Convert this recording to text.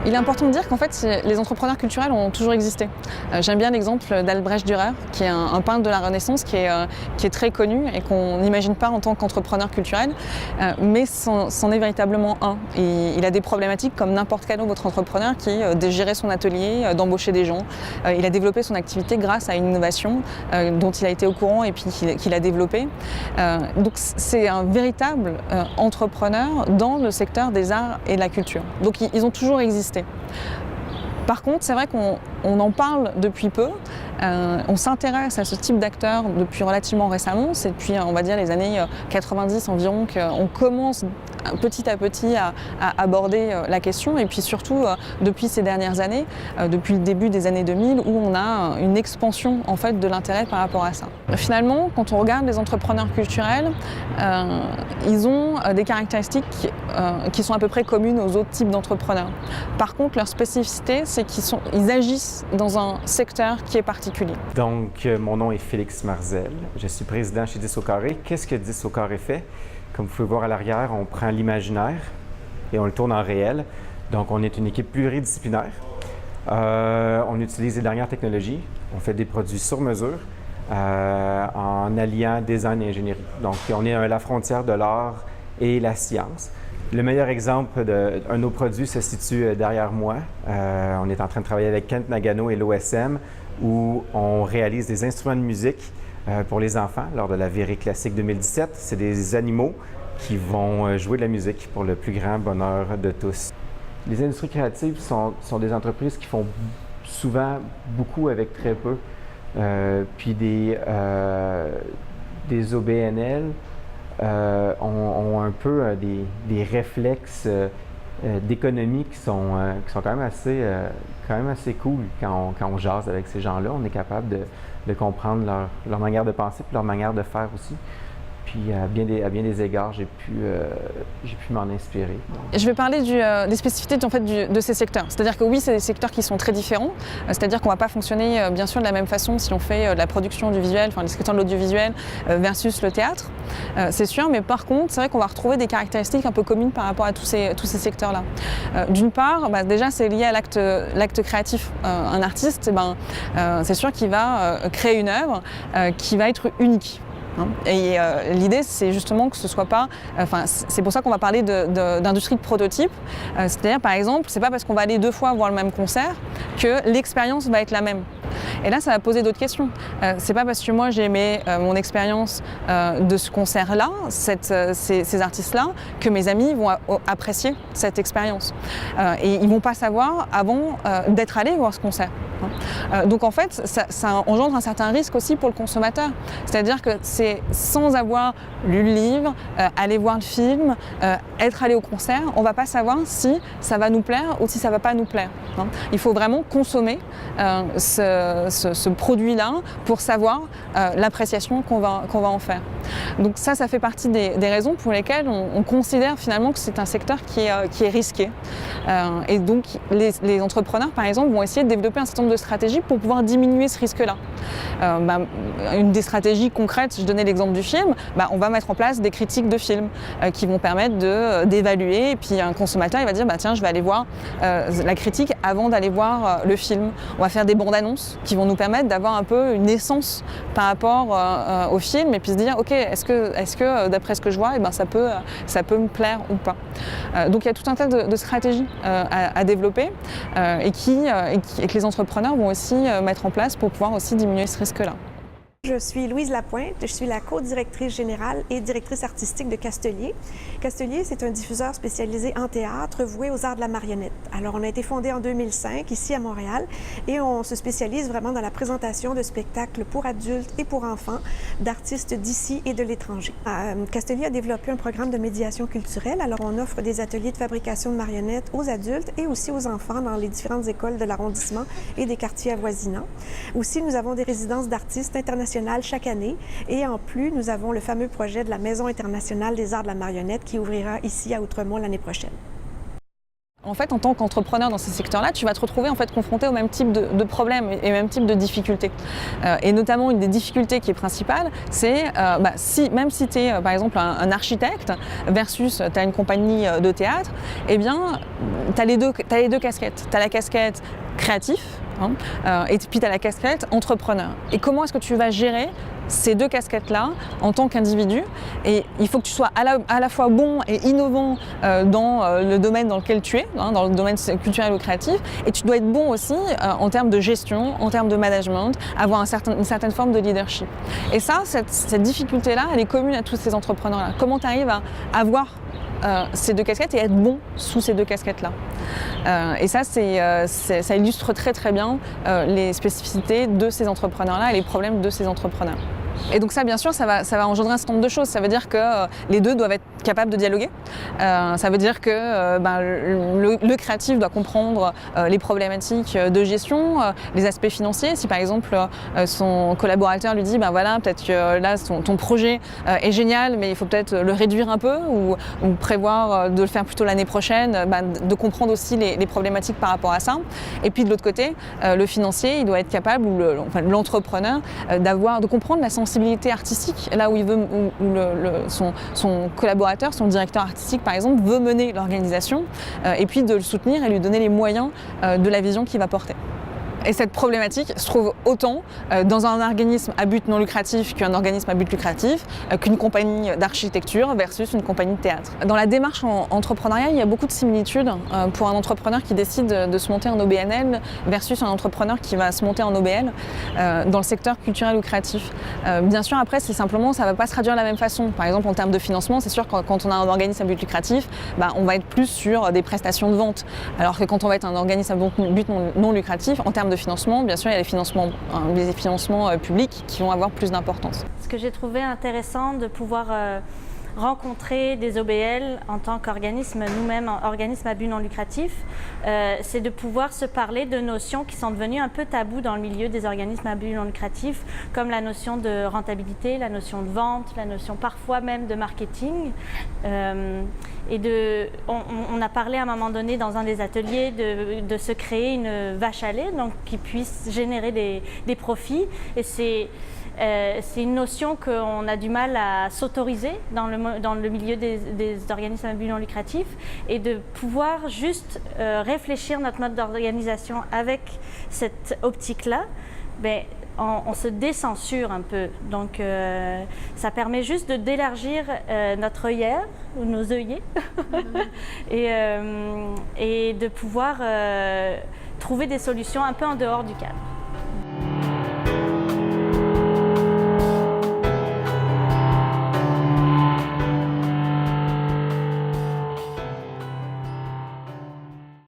Il est important de dire qu'en fait, les entrepreneurs culturels ont toujours existé. J'aime bien l'exemple d'Albrecht Dürer, qui est un peintre de la Renaissance qui est très connu et qu'on n'imagine pas en tant qu'entrepreneur culturel, mais c'en est véritablement un. Et il a des problématiques comme n'importe quel autre entrepreneur qui est de gérer son atelier, d'embaucher des gens. Il a développé son activité grâce à une innovation dont il a été au courant et puis qu'il a développée. Donc c'est un véritable entrepreneur dans le secteur des arts et de la culture. Donc ils ont toujours existé. Par contre, c'est vrai qu'on en parle depuis peu, on s'intéresse à ce type d'acteurs depuis relativement récemment, c'est depuis on va dire les années 90 environ qu'on commence petit à petit à aborder la question et puis surtout depuis ces dernières années, depuis le début des années 2000 où on a une expansion en fait de l'intérêt par rapport à ça. Finalement, quand on regarde les entrepreneurs culturels, ils ont des caractéristiques qui sont à peu près communes aux autres types d'entrepreneurs. Par contre, leur spécificité, c'est qu'ils agissent dans un secteur qui est particulier. Donc, mon nom est Félix Marzel. Je suis président chez 10 au carré. Qu'est-ce que 10 au carré fait? Comme vous pouvez voir à l'arrière, on prend l'imaginaire et on le tourne en réel. Donc, on est une équipe pluridisciplinaire. On utilise les dernières technologies. On fait des produits sur mesure en alliant design et ingénierie. Donc, on est à la frontière de l'art et la science. Le meilleur exemple d'un de nos produits se situe derrière moi. On est en train de travailler avec Kent Nagano et l'OSM où on réalise des instruments de musique pour les enfants lors de la Virée Classique 2017. C'est des animaux qui vont jouer de la musique pour le plus grand bonheur de tous. Les industries créatives sont des entreprises qui font souvent beaucoup avec très peu. Puis des OBNL ont un peu des réflexes d'économie qui sont quand même assez cool quand on jase avec ces gens-là. On est capable de comprendre leur manière de penser et leur manière de faire aussi. Puis à bien des égards, j'ai pu m'en inspirer. Je vais parler des spécificités en fait, de ces secteurs. C'est-à-dire que oui, c'est des secteurs qui sont très différents. C'est-à-dire qu'on ne va pas fonctionner bien sûr de la même façon si on fait de la production du visuel, enfin les secteurs de l'audiovisuel versus le théâtre. C'est sûr, mais par contre, c'est vrai qu'on va retrouver des caractéristiques un peu communes par rapport à tous ces secteurs-là. D'une part, déjà c'est lié à l'acte créatif. Un artiste, c'est sûr qu'il va créer une œuvre qui va être unique. Et l'idée, c'est justement que ce soit pas... c'est pour ça qu'on va parler d'industrie de prototype. C'est-à-dire, par exemple, c'est pas parce qu'on va aller 2 fois voir le même concert que l'expérience va être la même. Et là, ça va poser d'autres questions. C'est pas parce que moi, j'ai aimé mon expérience de ce concert-là, ces artistes-là, que mes amis vont apprécier cette expérience. Et ils vont pas savoir avant d'être allés voir ce concert. Donc en fait, ça engendre un certain risque aussi pour le consommateur. C'est-à-dire que c'est sans avoir lu le livre, aller voir le film, être allé au concert, on ne va pas savoir si ça va nous plaire ou si ça ne va pas nous plaire. Il faut vraiment consommer ce produit-là pour savoir l'appréciation qu'on va en faire. Donc ça fait partie des raisons pour lesquelles on considère finalement que c'est un secteur qui est risqué. Et donc les entrepreneurs, par exemple, vont essayer de développer un certain nombre de stratégies pour pouvoir diminuer ce risque-là. Une des stratégies concrètes, je donnais l'exemple du film, on va mettre en place des critiques de films qui vont permettre d'évaluer, et puis un consommateur il va dire tiens, je vais aller voir la critique avant d'aller voir le film. On va faire des bandes annonces qui vont nous permettre d'avoir un peu une essence par rapport au film et puis se dire ok, est-ce que d'après ce que je vois, ça peut me plaire ou pas. Donc il y a tout un tas de stratégies à développer et que les entrepreneurs vont aussi mettre en place pour pouvoir aussi diminuer ce risque-là. Je suis Louise Lapointe, je suis la co-directrice générale et directrice artistique de Castelier. Castelier, c'est un diffuseur spécialisé en théâtre voué aux arts de la marionnette. Alors, on a été fondé en 2005 ici à Montréal et on se spécialise vraiment dans la présentation de spectacles pour adultes et pour enfants d'artistes d'ici et de l'étranger. Castelier a développé un programme de médiation culturelle. Alors, on offre des ateliers de fabrication de marionnettes aux adultes et aussi aux enfants dans les différentes écoles de l'arrondissement et des quartiers avoisinants. Aussi, nous avons des résidences d'artistes internationales chaque année. Et en plus, nous avons le fameux projet de la Maison internationale des arts de la marionnette qui ouvrira ici à Outremont l'année prochaine. En fait, en tant qu'entrepreneur dans ces secteurs-là, tu vas te retrouver en fait confronté au même type de problèmes et même type de difficultés. Et notamment, une des difficultés qui est principale, c'est même si tu es par exemple un architecte versus tu as une compagnie de théâtre, eh bien, tu as les deux casquettes. Tu as la casquette créatif, et puis tu as la casquette entrepreneur. Et comment est-ce que tu vas gérer ces deux casquettes-là en tant qu'individu? Et il faut que tu sois à la fois bon et innovant dans le domaine dans lequel tu es, dans le domaine culturel ou créatif, et tu dois être bon aussi en termes de gestion, en termes de management, avoir une certaine forme de leadership. Et ça, cette difficulté-là, elle est commune à tous ces entrepreneurs-là. Comment tu arrives à avoir ces deux casquettes et être bon sous ces deux casquettes-là. Et ça, ça illustre très très bien les spécificités de ces entrepreneurs-là et les problèmes de ces entrepreneurs. Et donc ça, bien sûr, ça va engendrer un certain nombre de choses. Ça veut dire que les deux doivent être capables de dialoguer. Ça veut dire que le créatif doit comprendre les problématiques de gestion, les aspects financiers. Si par exemple son collaborateur lui dit voilà, peut-être que là ton projet est génial, mais il faut peut-être le réduire un peu ou prévoir de le faire plutôt l'année prochaine, de comprendre aussi les problématiques par rapport à ça. Et puis de l'autre côté, le financier, il doit être capable, ou l'entrepreneur, de comprendre la sensibilité artistique, là où il veut, son collaborateur, son directeur artistique par exemple, veut mener l'organisation, et puis de le soutenir et lui donner les moyens de la vision qu'il va porter. Et cette problématique se trouve autant dans un organisme à but non lucratif qu'un organisme à but lucratif, qu'une compagnie d'architecture versus une compagnie de théâtre. Dans la démarche entrepreneuriale, il y a beaucoup de similitudes pour un entrepreneur qui décide de se monter en OBNL versus un entrepreneur qui va se monter en OBL dans le secteur culturel ou créatif. Bien sûr, après, ça ne va pas se traduire de la même façon. Par exemple, en termes de financement, c'est sûr que quand on a un organisme à but lucratif, on va être plus sur des prestations de vente. Alors que quand on va être un organisme à but non lucratif, en termes de financement, bien sûr, il y a les financements publics qui vont avoir plus d'importance. Ce que j'ai trouvé intéressant de pouvoir rencontrer des OBL en tant qu'organisme, nous-mêmes, organisme à but non lucratif, c'est de pouvoir se parler de notions qui sont devenues un peu tabous dans le milieu des organismes à but non lucratif, comme la notion de rentabilité, la notion de vente, la notion parfois même de marketing. On a parlé à un moment donné dans un des ateliers de se créer une vache à lait, donc qui puisse générer des profits. Et c'est une notion qu'on a du mal à s'autoriser dans le milieu des organismes à but non lucratif, et de pouvoir juste réfléchir notre mode d'organisation avec cette optique-là, on se décensure un peu. Donc ça permet juste d'élargir notre œillère, ou nos œillets, et de pouvoir trouver des solutions un peu en dehors du cadre.